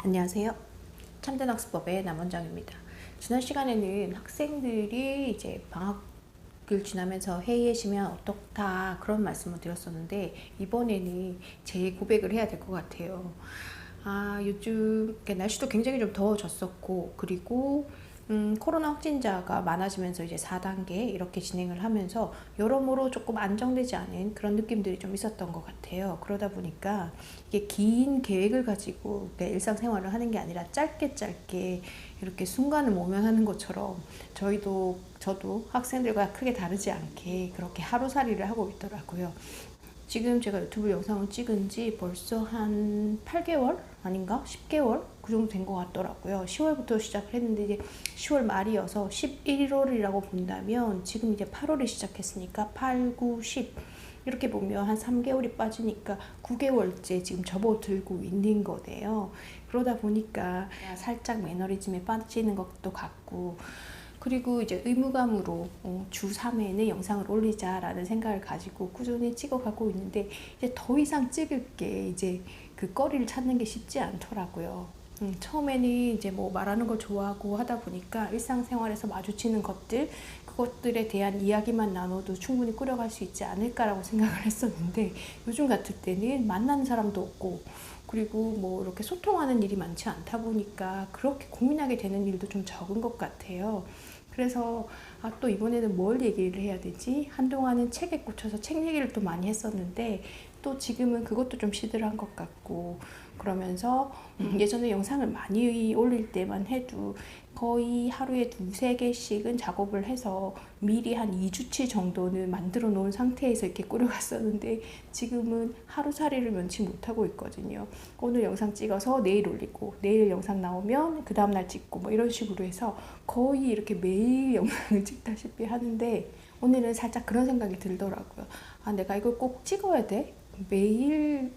안녕하세요. 참된학습법의 남원장입니다. 지난 시간에는 학생들이 이제 방학을 지나면서 해이해지면 어떻다 그런 말씀을 드렸었는데, 이번에는 제 고백을 해야 될 것 같아요. 요즘 날씨도 굉장히 좀 더워졌었고, 그리고 코로나 확진자가 많아지면서 이제 4단계 이렇게 진행을 하면서 여러모로 조금 안정되지 않은 그런 느낌들이 좀 있었던 것 같아요. 그러다 보니까 이게 긴 계획을 가지고 일상생활을 하는 게 아니라 짧게 이렇게 순간을 모면하는 것처럼 저도 학생들과 크게 다르지 않게 그렇게 하루살이를 하고 있더라고요. 지금 제가 유튜브 영상을 찍은 지 벌써 한 8개월? 아닌가? 10개월? 그 정도 된 것 같더라고요. 10월부터 시작을 했는데 이제 10월 말이어서 11월이라고 본다면 지금 이제 8월이 시작했으니까 8, 9, 10 이렇게 보면 한 3개월이 빠지니까 9개월째 지금 접어들고 있는 거네요. 그러다 보니까 살짝 매너리즘에 빠지는 것도 같고, 그리고 이제 의무감으로 주 3회는 영상을 올리자라는 생각을 가지고 꾸준히 찍어가고 있는데, 이제 더 이상 찍을 게 이제 그 거리를 찾는 게 쉽지 않더라고요. 처음에는 이제 뭐 말하는 걸 좋아하고 하다 보니까 일상생활에서 마주치는 그것들에 대한 이야기만 나눠도 충분히 꾸려갈 수 있지 않을까라고 생각을 했었는데, 요즘 같을 때는 만나는 사람도 없고, 그리고 뭐 이렇게 소통하는 일이 많지 않다 보니까 그렇게 고민하게 되는 일도 좀 적은 것 같아요. 그래서 또 이번에는 뭘 얘기를 해야 되지? 한동안은 책에 꽂혀서 책 얘기를 또 많이 했었는데, 또 지금은 그것도 좀 시들한 것 같고, 그러면서 예전에 영상을 많이 올릴 때만 해도 거의 하루에 2~3개씩은 작업을 해서 미리 한 2주치 정도는 만들어 놓은 상태에서 이렇게 꾸려갔었는데, 지금은 하루살이를 면치 못하고 있거든요. 오늘 영상 찍어서 내일 올리고, 내일 영상 나오면 그 다음날 찍고, 뭐 이런 식으로 해서 거의 이렇게 매일 영상을 찍다시피 하는데, 오늘은 살짝 그런 생각이 들더라고요. 내가 이걸 꼭 찍어야 돼? 매일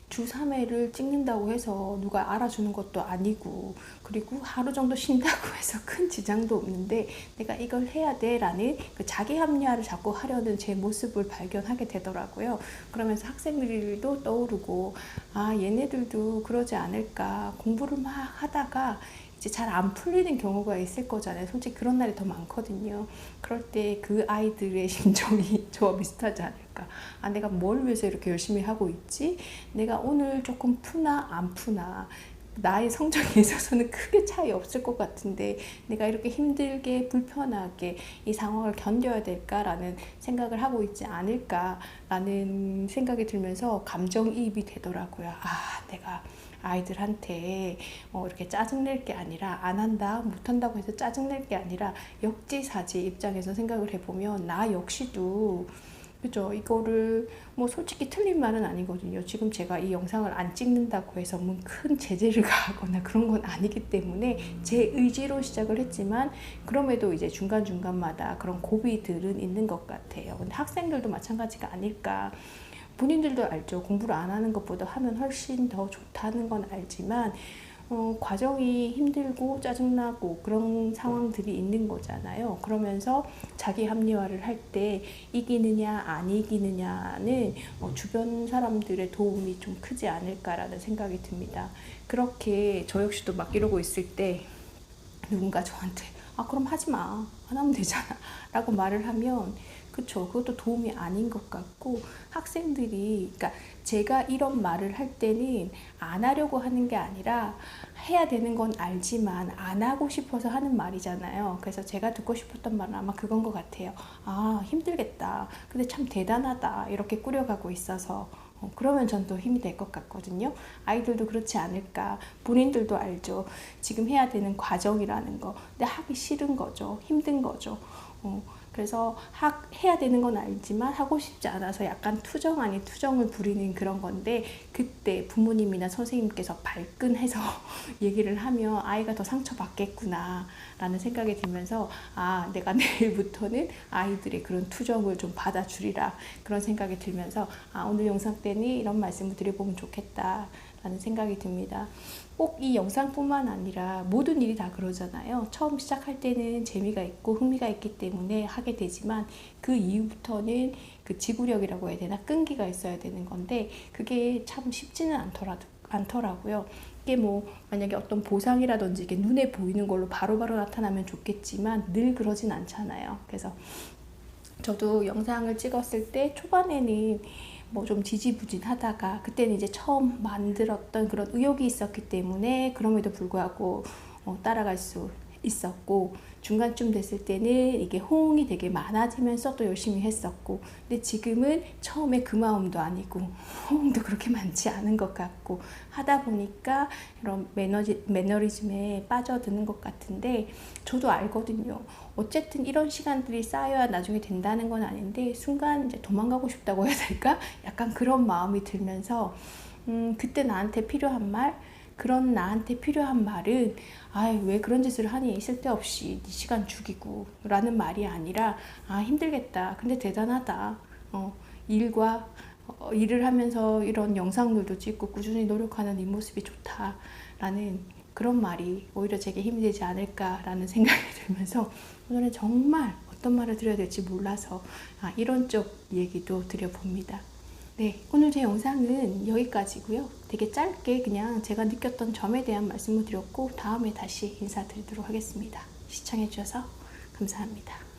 주 3회를 찍는다고 해서 누가 알아주는 것도 아니고, 그리고 하루 정도 쉰다고 해서 큰 지장도 없는데 내가 이걸 해야 돼 라는 그 자기 합리화를 자꾸 하려는 제 모습을 발견하게 되더라고요. 그러면서 학생들도 떠오르고, 얘네들도 그러지 않을까, 공부를 막 하다가 이제 잘 안 풀리는 경우가 있을 거잖아요. 솔직히 그런 날이 더 많거든요. 그럴 때 그 아이들의 심정이 저와 비슷하지 않을까. 내가 뭘 위해서 이렇게 열심히 하고 있지? 내가 오늘 조금 푸나 안 푸나, 나의 성적에 있어서는 크게 차이 없을 것 같은데 내가 이렇게 힘들게 불편하게 이 상황을 견뎌야 될까라는 생각을 하고 있지 않을까라는 생각이 들면서 감정이입이 되더라고요. 내가 아이들한테 이렇게 짜증낼 게 아니라, 안 한다, 못 한다고 해서 짜증낼 게 아니라 역지사지 입장에서 생각을 해보면 나 역시도, 그죠? 이거를 뭐 솔직히 틀린 말은 아니거든요. 지금 제가 이 영상을 안 찍는다고 해서 뭐 큰 제재를 가하거나 그런 건 아니기 때문에 제 의지로 시작을 했지만, 그럼에도 이제 중간중간마다 그런 고비들은 있는 것 같아요. 근데 학생들도 마찬가지가 아닐까. 본인들도 알죠. 공부를 안 하는 것보다 하면 훨씬 더 좋다는 건 알지만 과정이 힘들고 짜증나고 그런 상황들이 있는 거잖아요. 그러면서 자기 합리화를 할 때 이기느냐 안 이기느냐는 주변 사람들의 도움이 좀 크지 않을까라는 생각이 듭니다. 그렇게 저 역시도 막 이러고 있을 때 누군가 저한테 그럼 하지 마, 안 하면 되잖아 라고 말을 하면, 그쵸, 그것도 도움이 아닌 것 같고, 학생들이, 그러니까 제가 이런 말을 할 때는 안 하려고 하는 게 아니라 해야 되는 건 알지만 안 하고 싶어서 하는 말이잖아요. 그래서 제가 듣고 싶었던 말은 아마 그건 것 같아요. 힘들겠다, 근데 참 대단하다, 이렇게 꾸려가고 있어서 그러면 전 또 힘이 될 것 같거든요. 아이들도 그렇지 않을까. 본인들도 알죠. 지금 해야 되는 과정이라는 거. 근데 하기 싫은 거죠. 힘든 거죠. 그래서 해야 되는 건 알지만 하고 싶지 않아서 약간 투정 아닌 투정을 부리는 그런 건데, 그때 부모님이나 선생님께서 발끈해서 얘기를 하면 아이가 더 상처받겠구나 라는 생각이 들면서, 내가 내일부터는 아이들의 그런 투정을 좀 받아주리라, 그런 생각이 들면서 오늘 영상 때는 이런 말씀을 드려보면 좋겠다 라는 생각이 듭니다. 꼭 이 영상뿐만 아니라 모든 일이 다 그러잖아요. 처음 시작할 때는 재미가 있고 흥미가 있기 때문에 하게 되지만, 그 이후부터는 그 지구력이라고 해야 되나, 끈기가 있어야 되는 건데 그게 참 쉽지는 않더라고요. 이게 뭐 만약에 어떤 보상이라든지 이게 눈에 보이는 걸로 바로바로 나타나면 좋겠지만 늘 그러진 않잖아요. 그래서 저도 영상을 찍었을 때 초반에는 뭐 좀 지지부진하다가 그때는 이제 처음 만들었던 그런 의욕이 있었기 때문에 그럼에도 불구하고 따라갈 수 있었고, 중간쯤 됐을 때는 이게 호응이 되게 많아지면서 또 열심히 했었고, 근데 지금은 처음에 그 마음도 아니고 호응도 그렇게 많지 않은 것 같고 하다 보니까 이런 매너리즘에 빠져드는 것 같은데, 저도 알거든요. 어쨌든 이런 시간들이 쌓여야 나중에 된다는 건 아닌데 순간 이제 도망가고 싶다고 해야 될까? 약간 그런 마음이 들면서 그때 나한테 필요한 말, 그런 나한테 필요한 말은 왜 그런 짓을 하니 쓸데없이 네 시간 죽이고 라는 말이 아니라 힘들겠다 근데 대단하다, 일과 일을 하면서 이런 영상들도 찍고 꾸준히 노력하는 이 모습이 좋다라는 그런 말이 오히려 제게 힘이 되지 않을까라는 생각이 들면서 오늘은 정말 어떤 말을 드려야 될지 몰라서 이런 쪽 얘기도 드려봅니다. 네, 오늘 제 영상은 여기까지고요. 되게 짧게 그냥 제가 느꼈던 점에 대한 말씀을 드렸고 다음에 다시 인사드리도록 하겠습니다. 시청해주셔서 감사합니다.